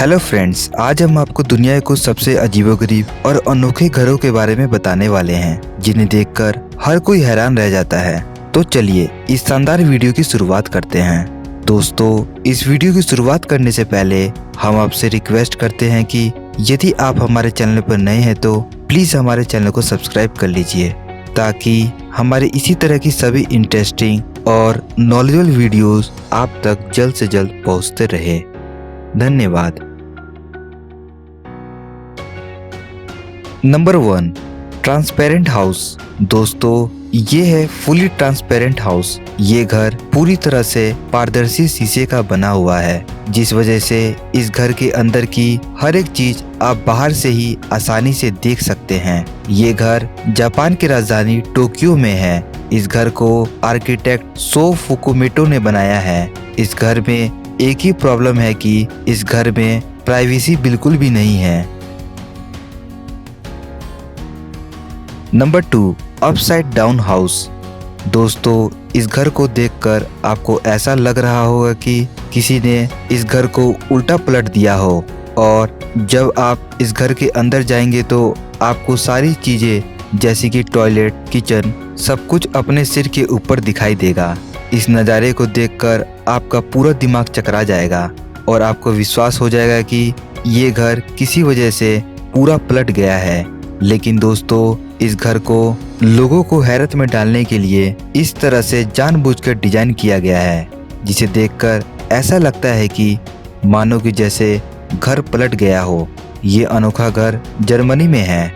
Hello friends, आज हम आपको दुनिया के कुछ सबसे अजीबोगरीब और अनोखे घरों के बारे में बताने वाले हैं जिन्हें देखकर हर कोई हैरान रह जाता है। तो चलिए इस शानदार वीडियो की शुरुआत करते हैं। दोस्तों, इस वीडियो की शुरुआत करने से पहले हम आपसे रिक्वेस्ट करते हैं कि यदि आप हमारे चैनल पर नए हैं तो प्लीज हमारे चैनल को सब्सक्राइब कर लीजिए ताकि हमारे इसी तरह की सभी इंटरेस्टिंग और नॉलेजेबल वीडियोस आप तक जल्द से जल्द पहुंचते रहे। धन्यवाद। Number 1, transparent house. दोस्तों, ये है फुली ट्रांसपेरेंट हाउस। ये घर पूरी तरह से पारदर्शी शीशे का बना हुआ है, जिस वजह से इस घर के अंदर की हर एक चीज आप बाहर से ही आसानी से देख सकते हैं। ये घर जापान की राजधानी टोक्यो में है। इस घर को आर्किटेक्ट सो फुकुमोटो ने बनाया है। इस घर में एक ही प्रॉब्लम है कि इस घर में प्राइवेसी बिल्कुल भी नहीं है। Number 2, upside down house. दोस्तों, इस घर को देखकर आपको ऐसा लग रहा होगा कि किसी ने इस घर को उल्टा पलट दिया हो, और जब आप इस घर के अंदर जाएंगे तो आपको सारी चीजें जैसे कि टॉयलेट, किचन, सब कुछ अपने सिर के ऊपर दिखाई देगा। इस नज़ारे को देखकर आपका पूरा दिमाग चकरा जाएगा और आपको विश्वास हो जाएगा कि ये घर किसी वजह से पूरा पलट गया है। लेकिन दोस्तों, इस घर को लोगों को हैरत में डालने के लिए इस तरह से जानबूझकर डिजाइन किया गया है, जिसे देखकर ऐसा लगता है कि मानो कि जैसे घर पलट गया हो। ये अनोखा घर जर्मनी में है।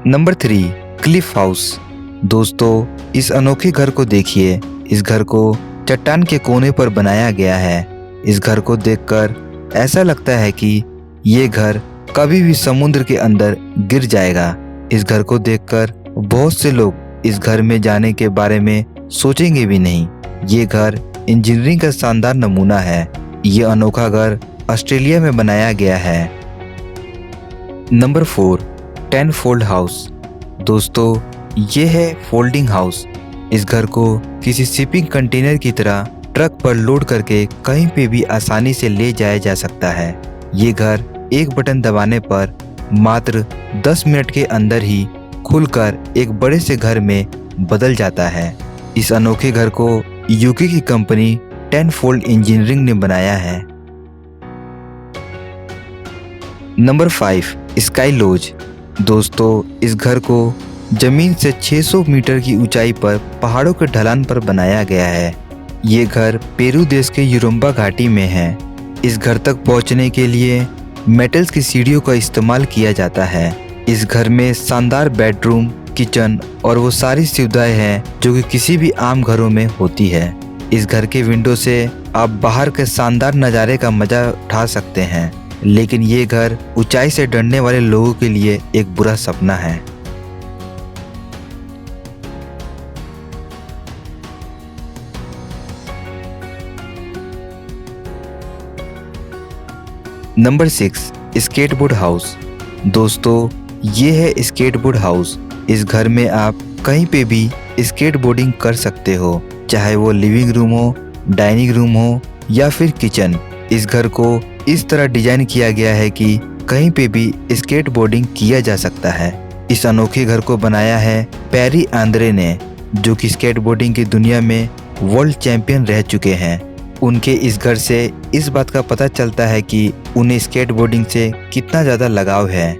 Number 3, Cliff house. दोस्तों, इस अनोखे घर को देखिए। इस घर को चट्टान के कोने पर बनाया गया है। इस घर को देखकर ऐसा लगता है कि ये घर कभी भी समुद्र के अंदर गिर जाएगा। इस घर को देखकर बहुत से लोग इस घर में जाने के बारे में सोचेंगे भी नहीं। ये घर इंजीनियरिंग का शानदार नमूना है। ये अनोखा घर ऑस्ट्रेलिया में बनाया गया है। Number 4, 10 fold house. दोस्तों, ये है फोल्डिंग हाउस। इस घर को किसी शिपिंग कंटेनर की तरह ट्रक पर लोड करके कहीं पे भी आसानी से ले जाया जा सकता है। ये घर एक बटन दबाने पर मात्र 10 मिनट के अंदर ही खुलकर एक बड़े से घर में बदल जाता है। इस अनोखे घर को यूके की कंपनी 10 फोल्ड इंजीनियरिंग ने बनाया है। Number 5, sky lodge. दोस्तों, इस घर को जमीन से 600 मीटर की ऊंचाई पर पहाड़ों के ढलान पर बनाया गया है। ये घर पेरू देश के यूरम्बा घाटी में है। इस घर तक पहुंचने के लिए मेटल्स की सीढ़ियों का इस्तेमाल किया जाता है। इस घर में शानदार बेडरूम, किचन और वो सारी सुविधाएं हैं जो कि किसी भी आम घरों में होती है। इस घर के विंडो से आप बाहर के शानदार नज़ारे का मजा उठा सकते हैं, लेकिन ये घर ऊंचाई से डरने वाले लोगों के लिए एक बुरा सपना है। Number 6, skateboard house. दोस्तों, ये है स्केटबोर्ड हाउस। इस घर में आप कहीं पे भी स्केटबोर्डिंग कर सकते हो, चाहे वो लिविंग रूम हो, डाइनिंग रूम हो या फिर किचन। इस घर को इस तरह डिजाइन किया गया है कि कहीं पे भी स्केटबोर्डिंग किया जा सकता है। इस अनोखे घर को बनाया है पेरी आंद्रे ने, जो कि स्केटबोर्डिंग की दुनिया में वर्ल्ड चैंपियन रह चुके हैं। उनके इस घर से इस बात का पता चलता है कि उन्हें स्केटबोर्डिंग से कितना ज्यादा लगाव है।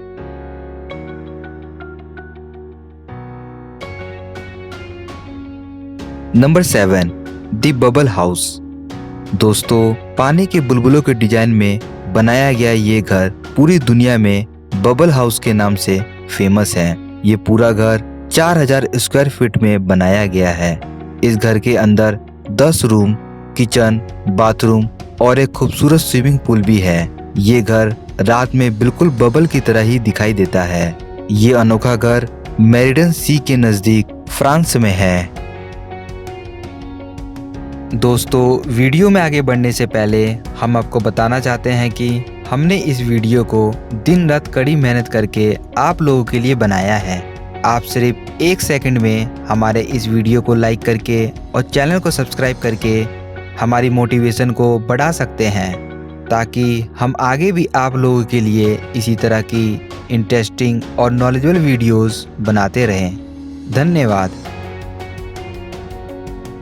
Number 7, the bubble house. दोस्तों, पानी के बुलबुलों के डिजाइन में बनाया गया ये घर पूरी दुनिया में बबल हाउस के नाम से फेमस है। ये पूरा घर 4000 स्क्वायर फीट में बनाया गया है। इस घर के अंदर 10 रूम, किचन, बाथरूम और एक खूबसूरत स्विमिंग पूल भी है। ये घर रात में बिल्कुल बबल की तरह ही दिखाई देता है। ये अनोखा घर मेरिडन सी के नजदीक फ्रांस में है। दोस्तों, वीडियो में आगे बढ़ने से पहले हम आपको बताना चाहते हैं कि हमने इस वीडियो को दिन रात कड़ी मेहनत करके आप लोगों के लिए बनाया है। आप सिर्फ 1 सेकंड में हमारे इस वीडियो को लाइक करके और चैनल को सब्सक्राइब करके हमारी मोटिवेशन को बढ़ा सकते हैं, ताकि हम आगे भी आप लोगों के लिए इसी तरह की इंटरेस्टिंग और नॉलेजेबल वीडियोस बनाते रहें। धन्यवाद।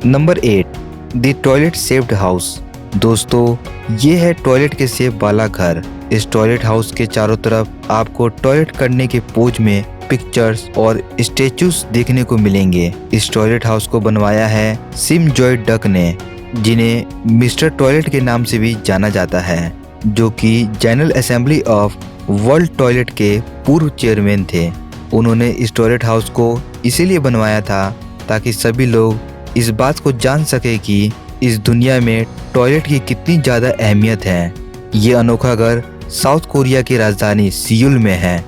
Number 8, the toilet shaped house. दोस्तों, ये है टॉयलेट के शेप वाला घर। इस टॉयलेट हाउस के चारों तरफ आपको टॉयलेट करने के पोज में पिक्चर्स और स्टेचूज देखने को मिलेंगे। इस टॉयलेट हाउस को बनवाया है सिम जॉय डक ने, जिन्हें मिस्टर टॉयलेट के नाम से भी जाना जाता है, जो कि general assembly of world toilet के पूर्व चेयरमैन थे। उन्होंने इस टॉयलेट हाउस को इसीलिए बनवाया था ताकि सभी लोग इस बात को जान सके कि इस दुनिया में टॉयलेट की कितनी ज़्यादा अहमियत है। ये अनोखा घर साउथ कोरिया की राजधानी सियोल में है।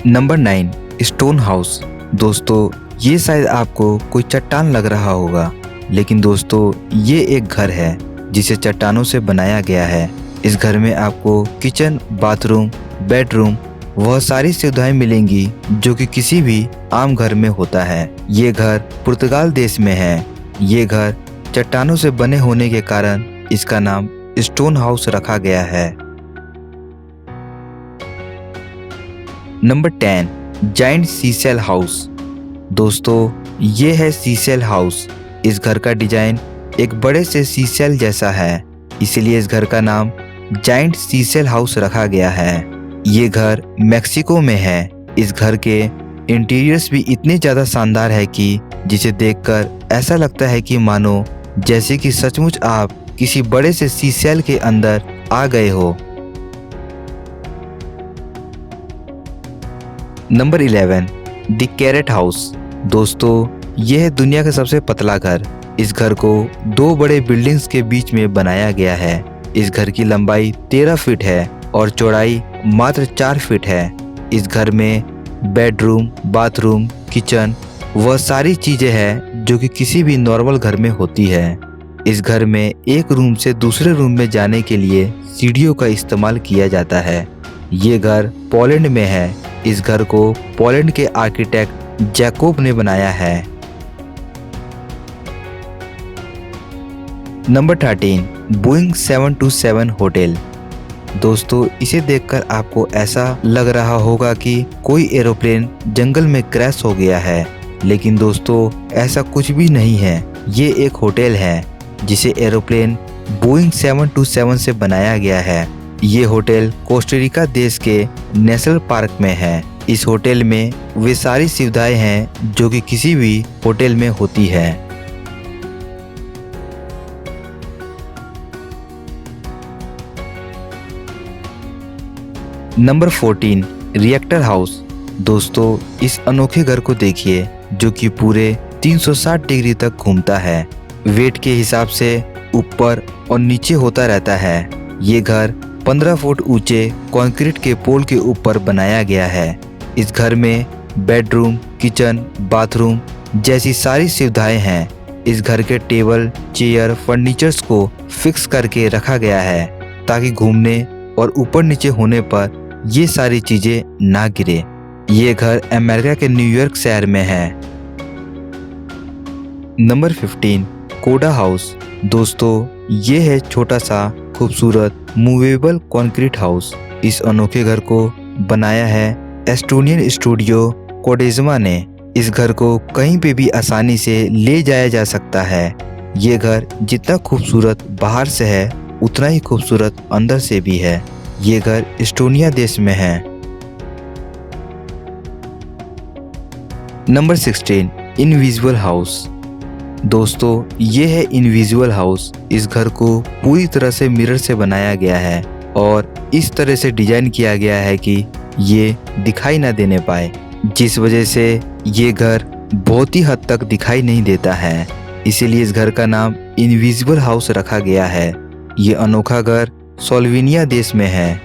Number 9, stone house. दोस्तों, ये शायद आपको कोई चट्टान लग रहा होगा, लेकिन दोस्तों ये एक घर है जिसे चट्टानों से बनाया गया है। इस घर में आपको किचन, बाथरूम, बेडरूम, वह सारी सुविधाएं मिलेंगी जो कि किसी भी आम घर में होता है। ये घर पुर्तगाल देश में है। ये घर चट्टानों से बने होने के कारण इसका नाम स्टोन हाउस रखा गया है। नंबर 10, जाइंट सीसेल हाउस। दोस्तों, ये है सीसेल हाउस। इस घर का डिजाइन एक बड़े से सीसेल जैसा है, इसलिए इस घर का नाम जाइंट सीसेल हाउस रखा गया है। ये घर मेक्सिको में है। इस घर के इंटीरियर्स भी इतने ज़्यादा शानदार है कि जिसे देखकर ऐसा लगता है कि मानो जैसे कि सचमुच आप किसी बड़े से सीसेल के अंदर आ गए हो। Number 11, the carat house. दोस्तों, यह है दुनिया का सबसे पतला घर। इस घर को 2 बड़े बिल्डिंग्स के बीच में बनाया गया है। इस घर की लंबाई 13 फीट है और चौड़ाई मात्र 4 फीट है। इस घर में बेडरूम, बाथरूम, किचन, वह सारी चीजें हैं जो कि किसी भी नॉर्मल घर में होती है। इस घर में एक रूम से दूसरे रूम में जाने के लिए सीढ़ियों का इस्तेमाल किया जाता है। ये घर पोलैंड में है। इस घर को पोलैंड के आर्किटेक्ट जैकोब ने बनाया है। Number 13, Boeing 727 hotel. दोस्तों, इसे देखकर आपको ऐसा लग रहा होगा कि कोई एरोप्लेन जंगल में क्रैश हो गया है, लेकिन दोस्तों ऐसा कुछ भी नहीं है। ये एक होटल है जिसे एरोप्लेन बोइंग 727 से बनाया गया है। ये होटल कोस्टारिका देश के नेशनल पार्क में है। इस होटल में वे सारी सुविधाएं हैं जो कि किसी भी होटल में होती है। Number 14, reactor house. दोस्तों, इस अनोखे घर को देखिए जो कि पूरे 360 डिग्री तक घूमता है। वेट के हिसाब से ऊपर और नीचे होता रहता है। ये घर 15 फुट ऊंचे कंक्रीट के पोल के ऊपर बनाया गया है। इस घर में बेडरूम, किचन, बाथरूम जैसी सारी सुविधाएं हैं। इस घर के टेबल, चेयर, फर्नीचर्स को फिक्स करके रखा गया है ताकि घूमने और ऊपर नीचे होने पर ये सारी चीजें ना गिरे। ये घर अमेरिका के न्यूयॉर्क शहर में है। नंबर 15, कोडा हाउस। दोस्तों, ये है छोटा सा खूबसूरत मूवेबल कंक्रीट हाउस। इस अनोखे घर को बनाया है एस्टोनियन स्टूडियो कोडेजमा ने। इस घर को कहीं पे भी आसानी से ले जाया जा सकता है। ये घर जितना खूबसूरत बाहर से है उतना ही खूबसूरत अंदर से भी है। ये घर एस्टोनिया देश में है। Number 16, invisible house. दोस्तों, ये है इनविजिबल हाउस। इस घर को पूरी तरह से मिरर से बनाया गया है और इस तरह से डिजाइन किया गया है कि ये दिखाई ना देने पाए, जिस वजह से ये घर बहुत ही हद तक दिखाई नहीं देता है। इसीलिए इस घर का नाम इनविजिबल हाउस रखा गया है। ये अनोखा घर स्लोवेनिया देश में है।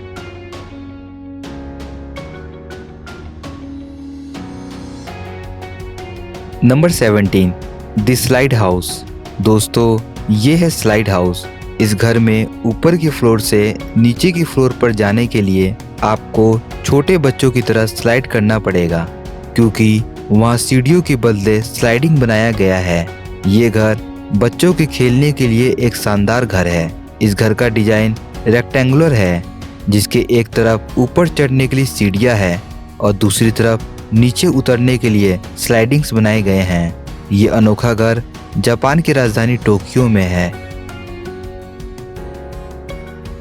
Number 17, the slide house. दोस्तों, ये है स्लाइड हाउस। इस घर में ऊपर की फ्लोर से नीचे की फ्लोर पर जाने के लिए आपको छोटे बच्चों की तरह स्लाइड करना पड़ेगा। क्योंकि वहाँ सीढ़ियों के बदले स्लाइडिंग बनाया गया है। ये घर बच्चों के खेलने के लिए एक शानदार घर है। इस घर का डिजाइन रेक्टेंगुलर है, जिसके एक तरफ ऊपर चढ़ने के लिए सीढ़ियाँ है और दूसरी तरफ नीचे उतरने के लिए स्लाइडिंग्स बनाए गए हैं। ये अनोखा घर जापान की राजधानी टोक्यो में है।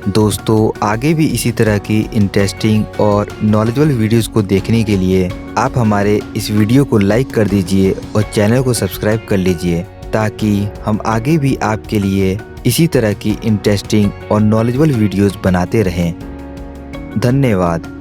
दोस्तों, आगे भी इसी तरह की इंटरेस्टिंग और नॉलेजेबल वीडियोस को देखने के लिए आप हमारे इस वीडियो को लाइक कर दीजिए और चैनल को सब्सक्राइब कर लीजिए, ताकि हम आगे भी आपके लिए इसी तरह की इंटरेस्टिंग और नॉलेजेबल वीडियोस बनाते रहें। धन्यवाद।